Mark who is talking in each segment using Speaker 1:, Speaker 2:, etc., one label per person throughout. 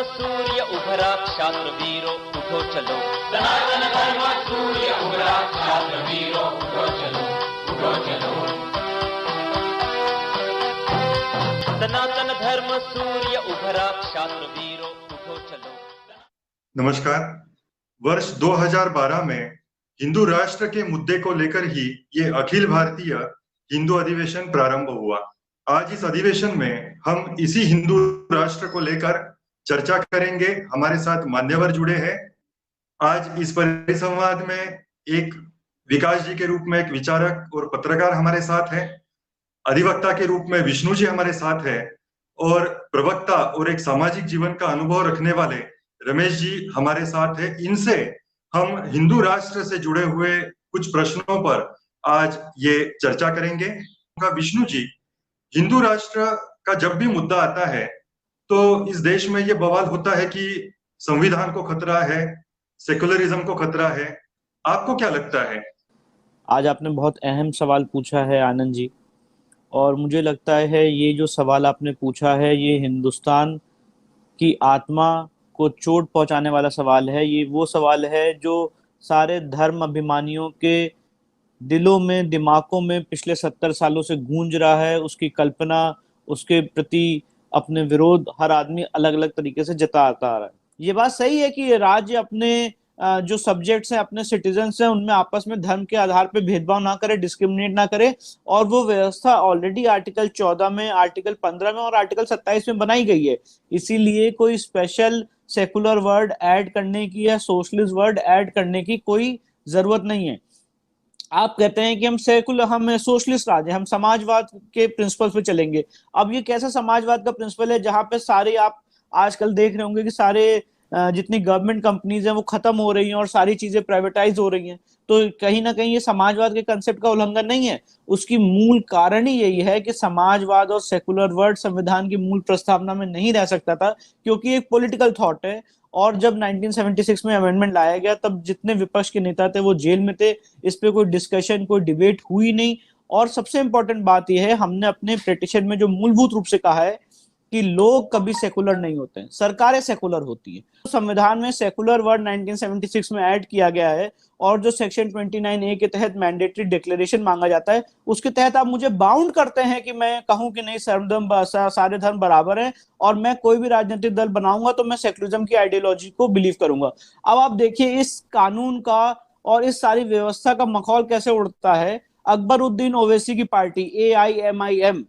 Speaker 1: सूर्य उभरा क्षात्र वीरो उठो चलो।
Speaker 2: सनातन धर्म सूर्य उभरा क्षात्र वीरो उठो चलो, उठो चलो।
Speaker 1: सनातन धर्म सूर्य उभरा क्षात्र वीरो उठो चलो।
Speaker 3: नमस्कार। वर्ष 2012 में हिंदू राष्ट्र के मुद्दे को लेकर ही ये अखिल भारतीय हिंदू अधिवेशन प्रारंभ हुआ। आज इस अधिवेशन में हम इसी हिंदू राष्ट्र को लेकर चर्चा करेंगे। हमारे साथ मान्यवर जुड़े हैं। आज इस परिसंवाद में एक विकास जी के रूप में एक विचारक और पत्रकार हमारे साथ हैं, अधिवक्ता के रूप में विष्णु जी हमारे साथ हैं और प्रवक्ता और एक सामाजिक जीवन का अनुभव रखने वाले रमेश जी हमारे साथ हैं। इनसे हम हिंदू राष्ट्र से जुड़े हुए कुछ प्रश्नों पर आज ये चर्चा करेंगे। विष्णु जी, हिंदू राष्ट्र का जब भी मुद्दा आता है तो इस देश में ये बवाल होता है कि संविधान को खतरा है, सेकुलरिज्म को खतरा है। आपको क्या लगता है?
Speaker 4: आज आपने बहुत अहम सवाल पूछा है आनंद जी, और मुझे लगता है ये जो सवाल आपने पूछा है ये हिंदुस्तान की आत्मा को चोट पहुंचाने वाला सवाल है। ये वो सवाल है जो सारे धर्म अभिमानियों के दिलों में, दिमागों में पिछले 70 सालों से गूंज रहा है। उसकी कल्पना, उसके प्रति अपने विरोध हर आदमी अलग अलग तरीके से जताता आ रहा है। ये बात सही है कि राज्य अपने जो सब्जेक्ट्स हैं, अपने सिटीजन्स हैं, उनमें आपस में धर्म के आधार पे भेदभाव ना करे, डिस्क्रिमिनेट ना करे, और वो व्यवस्था ऑलरेडी आर्टिकल 14 में, आर्टिकल 15 में और आर्टिकल 27 में बनाई गई है। इसीलिए कोई स्पेशल सेकुलर वर्ड ऐड करने की या सोशलिस्ट वर्ड ऐड करने की कोई जरूरत नहीं है। आप कहते हैं कि हम सोशलिस्ट राज्य, हम समाजवाद के प्रिंसिपल पे चलेंगे। अब ये कैसा समाजवाद का प्रिंसिपल है जहां पे सारे, आप आजकल देख रहे होंगे कि सारे जितनी गवर्नमेंट कंपनीज हैं वो खत्म हो रही हैं और सारी चीजें प्राइवेटाइज हो रही हैं। तो कहीं ना कहीं ये समाजवाद के कंसेप्ट का उल्लंघन नहीं है। उसकी मूल कारण ही यही है कि समाजवाद और सेकुलर वर्ड संविधान की मूल प्रस्तावना में नहीं रह सकता था, क्योंकि एक पॉलिटिकल थॉट है। और जब 1976 में अमेंडमेंट लाया गया तब जितने विपक्ष के नेता थे वो जेल में थे। इस पे कोई डिस्कशन, कोई डिबेट हुई नहीं। और सबसे इंपॉर्टेंट बात यह है, हमने अपने पिटीशन में जो मूलभूत रूप से कहा है कि लोग कभी सेकुलर नहीं होते हैं, सरकारें सेकुलर होती हैं। तो संविधान में सेकुलर वर्ड 1976 में ऐड किया गया है, और जो सेक्शन 29A के तहत मैंडेटरी डिक्लेरेशन मांगा जाता है, उसके तहत आप मुझे बाउंड करते हैं कि मैं कहूं कि नहीं, सारे धर्म बराबर हैं, और मैं कोई भी राजनीतिक दल बनाऊंगा तो मैं सेकुलरिज्म की आइडियोलॉजी को बिलीव करूंगा। अब आप देखिए इस कानून का और इस सारी व्यवस्था का मखौल कैसे उड़ता है। अकबरुद्दीन ओवैसी की पार्टी AIMIM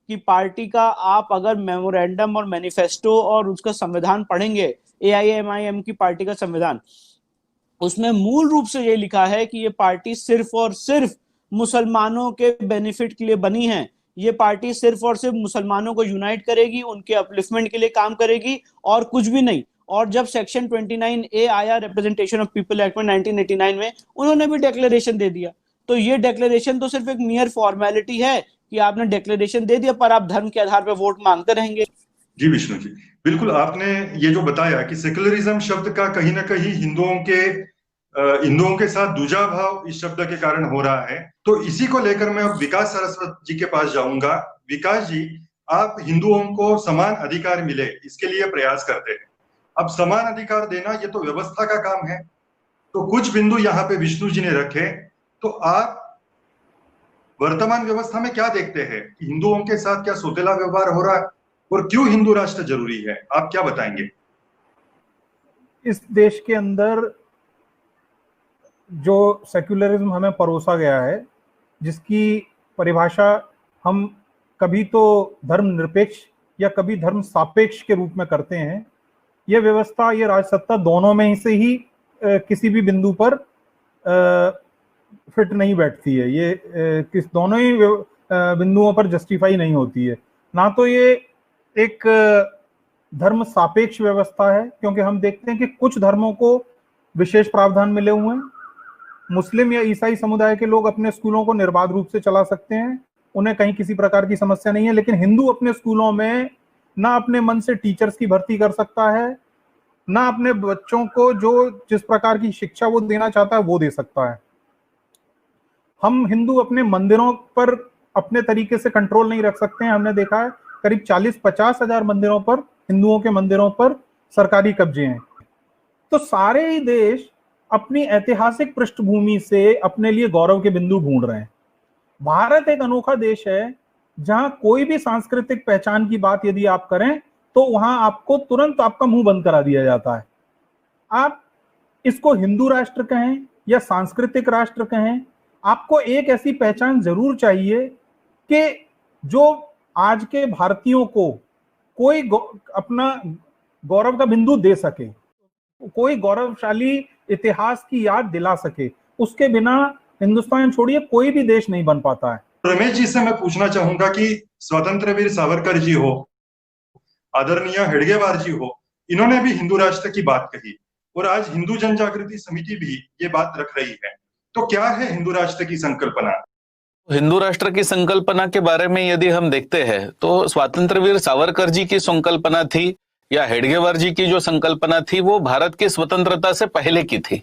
Speaker 4: की पार्टी का आप अगर मेमोरेंडम और मैनिफेस्टो और उसका संविधान पढ़ेंगे, AIMIM की पार्टी का संविधान, उसमें मूल रूप से ये लिखा है कि ये पार्टी सिर्फ और सिर्फ मुसलमानों के बेनिफिट के लिए बनी है। ये पार्टी सिर्फ और सिर्फ मुसलमानों को यूनाइट करेगी, उनके अपलिफ्टमेंट के लिए काम करेगी और कुछ भी नहीं। और जब सेक्शन 29A आया रिप्रेजेंटेशन ऑफ पीपल एक्ट में 1989 में, उन्होंने भी डिक्लेरेशन दे दिया। तो ये डिक्लेरेशन तो सिर्फ एक मियर फॉर्मेलिटी है कि आपने डिक्लेरेशन दे दिया, पर आप धर्म के आधार पर वोट मांगते रहेंगे।
Speaker 3: जी विष्णु जी, बिल्कुल आपने ये जो बताया कि सेकुलरिज्म शब्द का कहीं ना कहीं हिंदुओं के साथ दूजा भाव इस शब्द के कारण हो रहा है। तो इसी को लेकर मैं अब विकास सरस्वत जी के पास जाऊंगा। विकास जी, आप हिंदुओं को समान अधिकार मिले इसके लिए प्रयास करते हैं। अब समान अधिकार देना ये तो व्यवस्था का काम है, तो कुछ बिंदु यहाँ पे विष्णु जी ने रखे। तो आप वर्तमान व्यवस्था में क्या देखते हैं कि हिंदुओं के साथ क्या सौतेला व्यवहार हो रहा है और क्यों हिंदू राष्ट्र जरूरी है? आप क्या बताएंगे?
Speaker 5: इस देश के अंदर जो सेक्युलरिज्म हमें परोसा गया है, जिसकी परिभाषा हम कभी तो धर्मनिरपेक्ष या कभी धर्म सापेक्ष के रूप में करते हैं, यह व्यवस्था, ये राजसत्ता दोनों में से ही किसी भी बिंदु पर फिट नहीं बैठती है। ये किस दोनों ही बिंदुओं पर जस्टिफाई नहीं होती है। ना तो ये एक धर्म सापेक्ष व्यवस्था है, क्योंकि हम देखते हैं कि कुछ धर्मों को विशेष प्रावधान मिले हुए हैं। मुस्लिम या ईसाई समुदाय के लोग अपने स्कूलों को निर्बाध रूप से चला सकते हैं, उन्हें कहीं किसी प्रकार की समस्या नहीं है। लेकिन हिंदू अपने स्कूलों में ना अपने मन से टीचर्स की भर्ती कर सकता है, ना अपने बच्चों को जो जिस प्रकार की शिक्षा वो देना चाहता है वो दे सकता है। हम हिंदू अपने मंदिरों पर अपने तरीके से कंट्रोल नहीं रख सकते हैं। हमने देखा है करीब 40-50 हजार मंदिरों पर, हिंदुओं के मंदिरों पर सरकारी कब्जे हैं। तो सारे ही देश अपनी ऐतिहासिक पृष्ठभूमि से अपने लिए गौरव के बिंदु ढूंढ रहे हैं। भारत एक अनोखा देश है जहां कोई भी सांस्कृतिक पहचान की बात यदि आप करें तो वहां आपको तुरंत आपका मुंह बंद करा दिया जाता है। आप इसको हिंदू राष्ट्र कहें या सांस्कृतिक राष्ट्र कहें, आपको एक ऐसी पहचान जरूर चाहिए कि जो आज के भारतीयों को कोई अपना गौरव का बिंदु दे सके, कोई गौरवशाली इतिहास की याद दिला सके। उसके बिना हिंदुस्तान छोड़िए कोई भी देश नहीं बन पाता है।
Speaker 3: रमेश जी से मैं पूछना चाहूंगा कि स्वतंत्र वीर सावरकर जी हो, आदरणीय हेडगेवार जी हो, इन्होंने भी हिंदू राष्ट्र की बात कही और आज हिंदू जन जागृति समिति भी ये बात रख रही है। तो क्या है हिंदू राष्ट्र की संकल्पना?
Speaker 6: हिंदू राष्ट्र की संकल्पना के बारे में यदि हम देखते हैं तो स्वतंत्र वीर सावरकर जी की संकल्पना थी या हेडगेवार जी की जो संकल्पना थी वो भारत की स्वतंत्रता से पहले की थी,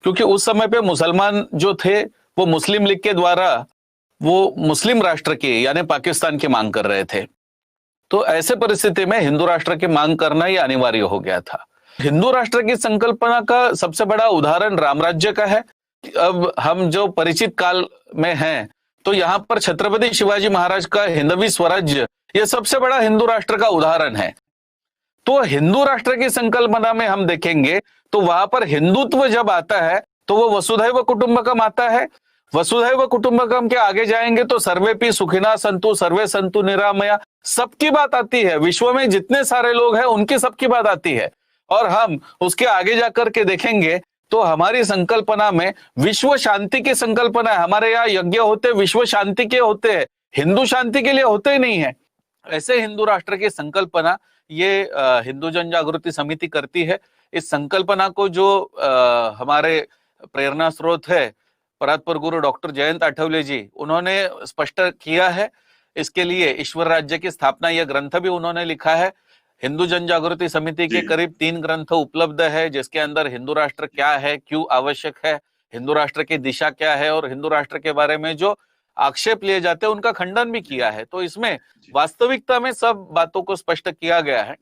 Speaker 6: क्योंकि उस समय पे मुसलमान जो थे वो मुस्लिम लीग के द्वारा वो मुस्लिम राष्ट्र की यानी पाकिस्तान की मांग कर रहे थे। तो ऐसे परिस्थिति में हिंदू राष्ट्र की मांग करना ही अनिवार्य हो गया था। हिंदू राष्ट्र की संकल्पना का सबसे बड़ा उदाहरण राम राज्य का है। अब हम जो परिचित काल में हैं तो यहाँ पर छत्रपति शिवाजी महाराज का हिंदवी स्वराज्य ये सबसे बड़ा हिंदू राष्ट्र का उदाहरण है। तो हिंदू राष्ट्र की संकल्पना में हम देखेंगे तो वहां पर हिंदुत्व जब आता है तो वो वसुधैव कुटुंबकम आता है। वसुधैव कुटुंबकम के आगे जाएंगे तो सर्वेपि सुखिनः सन्तु सर्वे सन्तु निरामया, सबकी बात आती है। विश्व में जितने सारे लोग हैं उनकी सबकी बात आती है। और हम उसके आगे जाकर के देखेंगे तो हमारी संकल्पना में विश्व शांति की संकल्पना है। हमारे यहाँ यज्ञ होते विश्व शांति के होते हैं, हिंदू शांति के लिए होते ही नहीं है। ऐसे हिंदू राष्ट्र की संकल्पना ये हिंदू जन जागृति समिति करती है। इस संकल्पना को जो हमारे प्रेरणा स्रोत है परात्पर गुरु डॉक्टर जयंत आठवले जी, उन्होंने स्पष्ट किया है। इसके लिए ईश्वर राज्य की स्थापना यह ग्रंथ भी उन्होंने लिखा है। हिंदू जन जागृति समिति के करीब 3 ग्रंथ उपलब्ध है जिसके अंदर हिंदू राष्ट्र क्या है, क्यों आवश्यक है, हिंदू राष्ट्र की दिशा क्या है और हिंदू राष्ट्र के बारे में जो आक्षेप लिए जाते हैं उनका खंडन भी किया है। तो इसमें वास्तविकता में सब बातों को स्पष्ट किया गया है।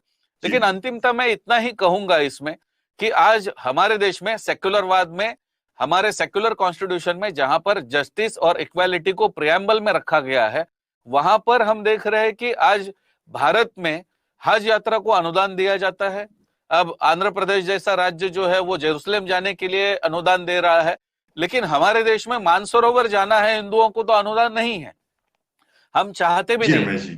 Speaker 6: लेकिन अंतिमता मैं इतना ही कहूंगा इसमें कि आज हमारे देश में सेक्युलरवाद में, हमारे सेक्युलर कॉन्स्टिट्यूशन में जहां पर जस्टिस और इक्वालिटी को प्रियम्बल में रखा गया है, वहां पर हम देख रहे हैं कि आज भारत में हज यात्रा को अनुदान दिया जाता है। अब आंध्र प्रदेश जैसा राज्य जो है वो जेरूसलम जाने के लिए अनुदान दे रहा है, लेकिन हमारे देश में मानसरोवर जाना है हिंदुओं को तो अनुदान नहीं है, हम चाहते भी नहीं।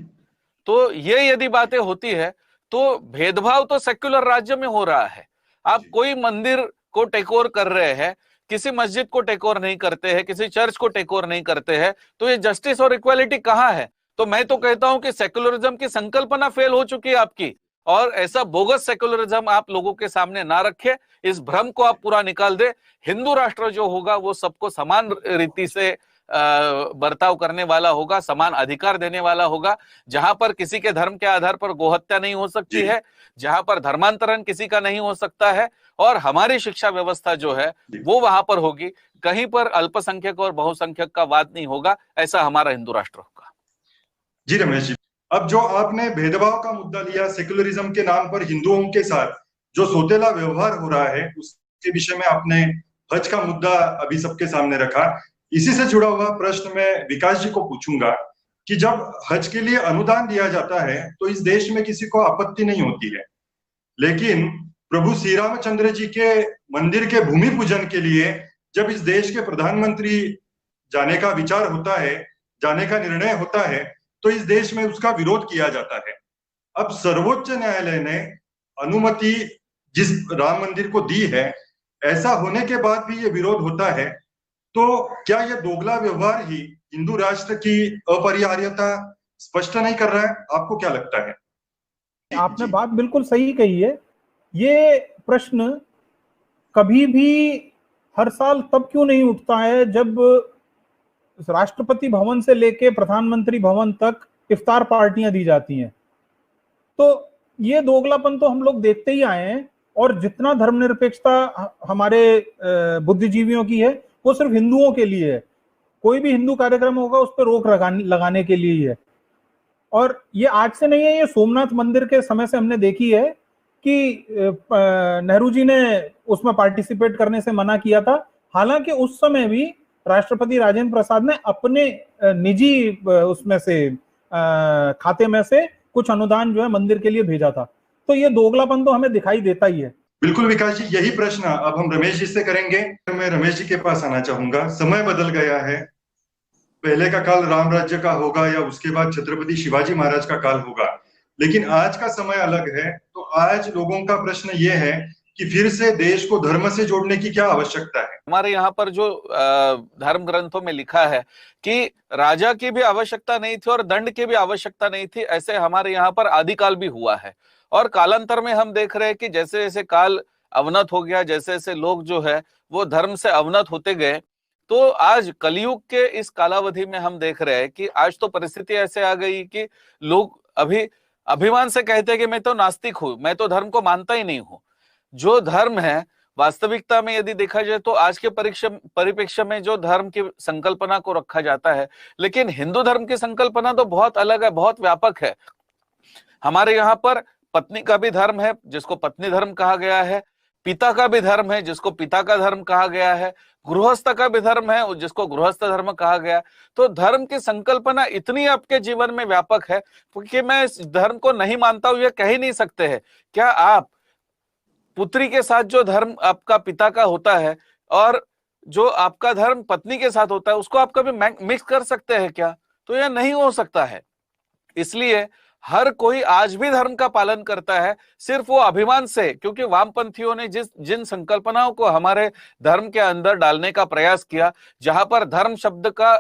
Speaker 6: तो ये यदि बातें होती है तो भेदभाव तो सेक्युलर राज्य में हो रहा है। आप कोई मंदिर को टेक ओवर कर रहे हैं, किसी मस्जिद को टेक ओवर नहीं करते हैं, किसी चर्च को टेक ओवर नहीं करते हैं, तो ये जस्टिस और इक्वालिटी कहाँ है? तो मैं तो कहता हूं कि सेक्युलरिज्म की संकल्पना फेल हो चुकी है आपकी, और ऐसा बोगस सेक्युलरिज्म आप लोगों के सामने ना रखे। इस भ्रम को आप पूरा निकाल दे। हिंदू राष्ट्र जो होगा वो सबको समान रीति से बर्ताव करने वाला होगा, समान अधिकार देने वाला होगा, जहां पर किसी के धर्म के आधार पर गोहत्या नहीं हो सकती है, जहां पर धर्मांतरण किसी का नहीं हो सकता है, और हमारी शिक्षा व्यवस्था जो है वो वहां पर होगी। कहीं पर अल्पसंख्यक और बहुसंख्यक का वाद नहीं होगा। ऐसा हमारा हिंदू राष्ट्र होगा।
Speaker 3: जी रमेश जी, अब जो आपने भेदभाव का मुद्दा लिया, सेक्युलरिज्म के नाम पर हिंदुओं के साथ जो सौतेला व्यवहार हो रहा है, उसके विषय में आपने हज का मुद्दा अभी सबके सामने रखा। इसी से जुड़ा हुआ प्रश्न मैं विकास जी को पूछूंगा कि जब हज के लिए अनुदान दिया जाता है तो इस देश में किसी को आपत्ति नहीं होती है, लेकिन प्रभु श्री रामचंद्र जी के मंदिर के भूमि पूजन के लिए जब इस देश के प्रधानमंत्री जाने का विचार होता है, जाने का निर्णय होता है, तो इस देश में उसका विरोध किया जाता है। अब सर्वोच्च न्यायालय ने अनुमति जिस राम मंदिर को दी है, ऐसा होने के बाद भी ये विरोध होता है, तो क्या ये दोगला व्यवहार ही हिंदू राष्ट्र की अपरिहार्यता स्पष्ट नहीं कर रहा है? आपको क्या लगता है?
Speaker 5: आपने बात बिल्कुल सही कही है। ये प्रश्न कभी भी हर साल तब क्यों नहीं उठता है जब राष्ट्रपति भवन से लेके प्रधानमंत्री भवन तक इफ्तार पार्टियां दी जाती हैं। तो ये दोगलापन तो हम लोग देखते ही आए हैं, और जितना धर्मनिरपेक्षता हमारे बुद्धिजीवियों की है वो सिर्फ हिंदुओं के लिए है। कोई भी हिंदू कार्यक्रम होगा उस पर रोक लगाने के लिए ही है। और ये आज से नहीं है, ये सोमनाथ मंदिर के समय से हमने देखी है कि नेहरू जी ने उसमें पार्टिसिपेट करने से मना किया था। हालांकि उस समय भी राष्ट्रपति राजेंद्र प्रसाद ने अपने निजी उसमें से खाते में से कुछ अनुदान जो है मंदिर के लिए भेजा था। तो ये दोगलापन तो हमें दिखाई देता ही है।
Speaker 3: बिल्कुल विकास जी, यही प्रश्न अब हम रमेश जी से करेंगे। मैं रमेश जी के पास आना चाहूंगा। समय बदल गया है, पहले का काल राम राज्य का होगा या उसके बाद छत्रपति शिवाजी महाराज का काल होगा, लेकिन आज का समय अलग है। तो आज लोगों का प्रश्न ये है कि फिर से देश को धर्म से जोड़ने की क्या आवश्यकता है।
Speaker 6: हमारे यहाँ पर जो धर्म ग्रंथों में लिखा है कि राजा की भी आवश्यकता नहीं थी और दंड की भी आवश्यकता नहीं थी, ऐसे हमारे यहाँ पर आदिकाल भी हुआ है। और कालांतर में हम देख रहे हैं कि जैसे जैसे काल अवनत हो गया, जैसे जैसे लोग जो है वो धर्म से अवनत होते गए, तो आज कलयुग के इस कालावधि में हम देख रहे हैं कि आज तो परिस्थिति ऐसे आ गई कि लोग अभी अभिमान से कहते हैं कि मैं तो नास्तिक हूं, मैं तो धर्म को मानता ही नहीं हूं। जो धर्म है वास्तविकता में यदि देखा जाए तो आज के परिप्रेक्ष्य में जो धर्म की संकल्पना को रखा जाता है, लेकिन हिंदू धर्म की संकल्पना तो बहुत अलग है, बहुत व्यापक है। हमारे यहाँ पर पत्नी का भी धर्म है जिसको पत्नी धर्म कहा गया है, पिता का भी धर्म है जिसको पिता का धर्म कहा गया है, गृहस्थ का भी धर्म है जिसको गृहस्थ धर्म कहा गया। तो धर्म की संकल्पना इतनी आपके जीवन में व्यापक है कि मैं इस धर्म को नहीं मानता हूं ये कह ही नहीं सकते हैं। क्या आप पुत्री के साथ जो धर्म आपका पिता का होता है और जो आपका धर्म पत्नी के साथ होता है उसको आप कभी मिक्स कर सकते हैं क्या? तो यह नहीं हो सकता है। इसलिए हर कोई आज भी धर्म का पालन करता है, सिर्फ वो अभिमान से, क्योंकि वामपंथियों ने जिन संकल्पनाओं को हमारे धर्म के अंदर डालने का प्रयास किया, जहां पर धर्म शब्द का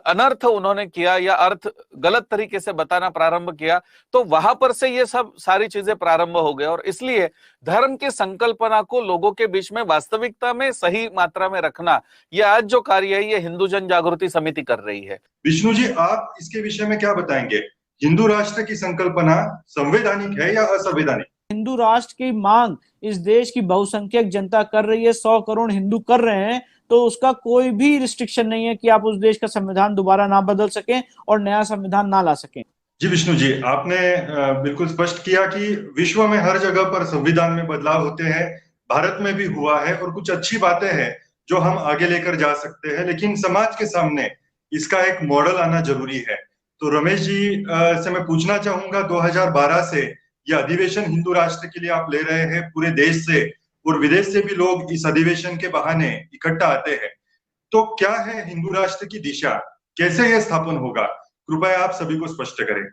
Speaker 6: अनर्थ उन्होंने किया या अर्थ गलत तरीके से बताना प्रारंभ किया, तो वहां पर से ये सब सारी चीजें प्रारंभ हो गई। और इसलिए धर्म की संकल्पना को लोगों के बीच में वास्तविकता में सही मात्रा में रखना, ये आज जो कार्य है ये हिंदू जन जागृति समिति कर रही है।
Speaker 3: विष्णु जी, आप इसके विषय में क्या बताएंगे? हिंदू राष्ट्र की संकल्पना संवैधानिक है या असंवैधानिक?
Speaker 4: हिंदू राष्ट्र की मांग इस देश की बहुसंख्यक जनता कर रही है, 100 करोड़ हिंदू कर रहे हैं, तो उसका कोई भी रिस्ट्रिक्शन नहीं है कि आप उस देश का संविधान दोबारा ना बदल सकें और नया संविधान ना ला सकें।
Speaker 3: जी विष्णु जी, आपने बिल्कुल स्पष्ट किया कि विश्व में हर जगह पर संविधान में बदलाव होते हैं, भारत में भी हुआ है और कुछ अच्छी बातें हैं जो हम आगे लेकर जा सकते हैं, लेकिन समाज के सामने इसका एक मॉडल आना जरूरी है। तो रमेश जी से मैं पूछना चाहूंगा, 2012 से यह अधिवेशन हिंदू राष्ट्र के लिए आप ले रहे हैं, पूरे देश से और विदेश से भी लोग इस अधिवेशन के बहाने इकट्ठा आते हैं, तो क्या है हिंदू राष्ट्र की दिशा, कैसे यह स्थापन होगा? कृपया आप सभी को स्पष्ट करें।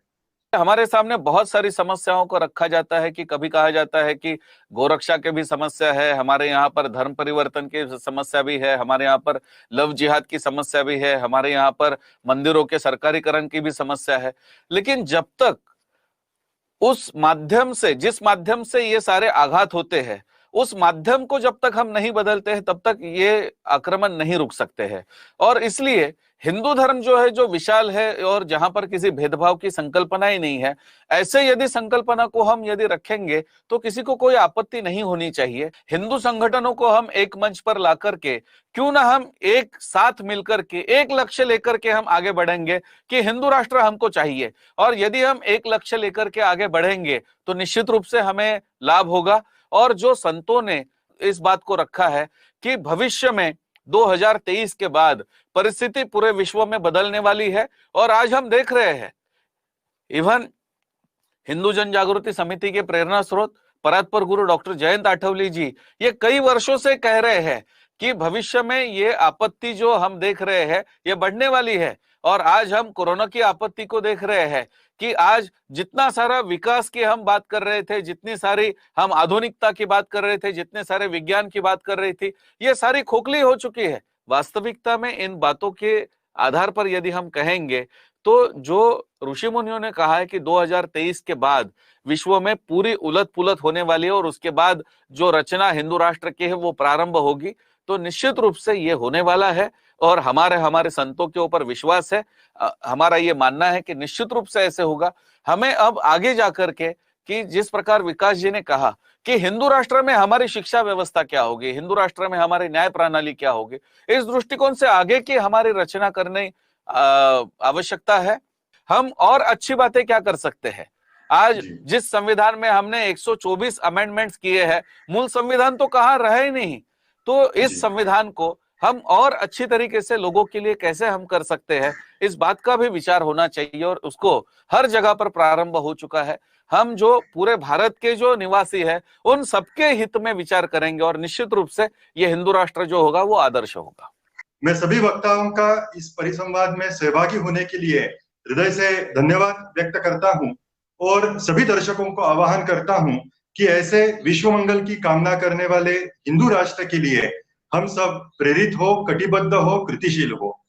Speaker 6: हमारे सामने बहुत सारी समस्याओं को रखा जाता है कि कभी कहा जाता है कि गोरक्षा की भी समस्या है, हमारे यहाँ पर धर्म परिवर्तन की समस्या भी है, हमारे यहाँ पर लव जिहाद की समस्या भी है, हमारे यहाँ पर मंदिरों के सरकारीकरण की भी समस्या है। लेकिन जब तक उस माध्यम से, जिस माध्यम से ये सारे आघात होते हैं, उस माध्यम को जब तक हम नहीं बदलते हैं तब तक ये आक्रमण नहीं रुक सकते हैं। और इसलिए हिंदू धर्म जो है, जो विशाल है और जहां पर किसी भेदभाव की संकल्पना ही नहीं है, ऐसे यदि संकल्पना को हम यदि रखेंगे तो किसी को कोई आपत्ति नहीं होनी चाहिए। हिंदू संगठनों को हम एक मंच पर ला करके क्यों ना हम एक साथ मिलकर के एक लक्ष्य लेकर के हम आगे बढ़ेंगे कि हिंदू राष्ट्र हमको चाहिए, और यदि हम एक लक्ष्य लेकर के आगे बढ़ेंगे तो निश्चित रूप से हमें लाभ होगा। और जो संतों ने इस बात को रखा है कि भविष्य में 2023 के बाद परिस्थिति पूरे विश्व में बदलने वाली है, और आज हम देख रहे हैं इवन हिंदू जन जागृति समिति के प्रेरणा स्रोत परात्पर गुरु डॉक्टर जयंत आठवले जी ये कई वर्षों से कह रहे हैं कि भविष्य में ये आपत्ति जो हम देख रहे हैं ये बढ़ने वाली है। और आज हम कोरोना की आपत्ति को देख रहे हैं कि आज जितना सारा विकास की हम बात कर रहे थे, जितनी सारी हम आधुनिकता की बात कर रहे थे, जितने सारे विज्ञान की बात कर रही थी, ये सारी खोखली हो चुकी है। वास्तविकता में इन बातों के आधार पर यदि हम कहेंगे तो जो ऋषि मुनियों ने कहा है कि 2023 के बाद विश्व में पूरी उलट पुलट होने वाली है और उसके बाद जो रचना हिंदू राष्ट्र की है वो प्रारंभ होगी, तो निश्चित रूप से ये होने वाला है। और हमारे संतों के ऊपर विश्वास है, हमारा ये मानना है कि निश्चित रूप से ऐसे होगा। हमें अब आगे जाकर के कि जिस प्रकार विकास जी ने कहा कि हिंदू राष्ट्र में हमारी शिक्षा व्यवस्था क्या होगी, हिंदू राष्ट्र में हमारी न्याय प्रणाली क्या होगी, इस दृष्टिकोण से आगे की हमारी रचना करने आवश्यकता है। हम और अच्छी बातें क्या कर सकते हैं? आज
Speaker 3: जी।
Speaker 6: जिस संविधान में हमने 124 अमेंडमेंट्स किए हैं, मूल संविधान तो कहाँ रहा ही नहीं। तो
Speaker 3: जी।
Speaker 6: इस संविधान को हम और अच्छी तरीके से लोगों के लिए कैसे हम कर सकते हैं, इस बात का भी विचार होना चाहिए और उसको हर जगह पर प्रारंभ हो चुका है। हम जो पूरे भारत के जो निवासी है उन सबके हित में विचार करेंगे और निश्चित रूप से ये हिंदू राष्ट्र जो होगा वो आदर्श होगा।
Speaker 3: मैं सभी वक्ताओं का इस परिसंवाद में सहभागी होने के लिए हृदय से धन्यवाद व्यक्त करता हूं और सभी दर्शकों को आह्वान करता हूं कि ऐसे विश्व मंगल की कामना करने वाले हिंदू राष्ट्र के लिए हम सब प्रेरित हो, कटिबद्ध हो, कृतिशील हो।